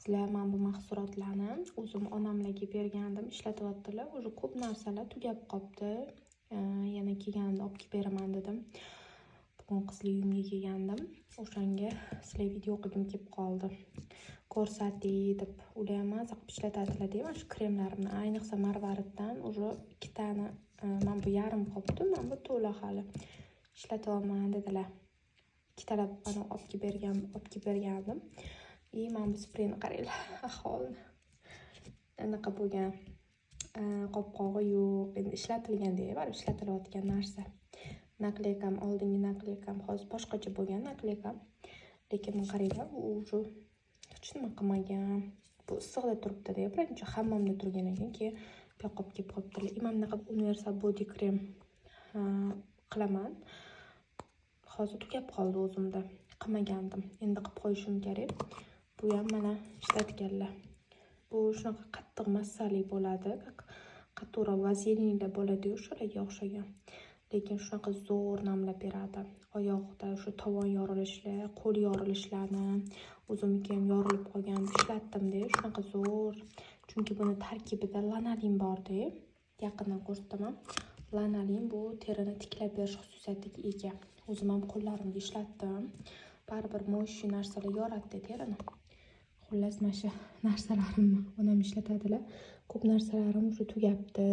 qizlar mana bu mahsulotlarni o'zim onamlarga bergandim, ishlatyaptilar. O'zi ko'p narsalar tugab qolibdi. Yana kelganda olib kelib beraman dedim. Bugun qizli uyimga kelgandim. O'shanga sizlar video qilgim kelib qoldi. Ko'rsating deb, ular ham maza qilib ishlatadilar deb, mana shu kremlarimni, ayniqsa Marvariddan уже 2 tani, mana bu yarim qolibdi, mana bu to'la hali ishlatyapman dedilar. 2 talab bana olib kelib bergandim. Mana bu spreyni qaranglar, ahvolini. Anaqa bo'lgan. Qopqog'i yo'q. Endi ishlatilganda, baribir ishlatilayotgan narsa. Nakleykam, oldingi nakleykam hozir boshqacha bo'lgan nakleykam. Lekin qaranglar, u уже hech nima qilmagan. Bu issiqda turibdi-da, birinchi hammomda turgan ekan, keyin bu yoqqa olib kelib qolibdilar. Mana universal body cream qilaman. Hozir tugab qoldi o'zimda. Qilmagandim. Endi qilib qo'yishim kerak. Bu ham mana ishlatganlar. Bu shunaqa qattiq massali bo'ladi. Qatura vazelinda bo'ladi-yu, shularga o'xshagan. Lekin shunaqa zo'r namlab beradi. Oyoqda shu tovon yorilishlar, qo'l yorilishlarni o'zimga ham yorilib qolgan, ishlatdim-da, shunaqa zo'r. Chunki buni tarkibida lanolin bor-da. Yaqindan ko'rsataman. Lanolin bu terini tiklab berish xususiyatiga ega. O'zim ham qo'llarimda ishlatdim. Baribir mo'yshu narsalar yoratdi terini. Xullas, mana shu narsalarimni onam ishlatadilar. Ko'p narsalarim уже tugabdi.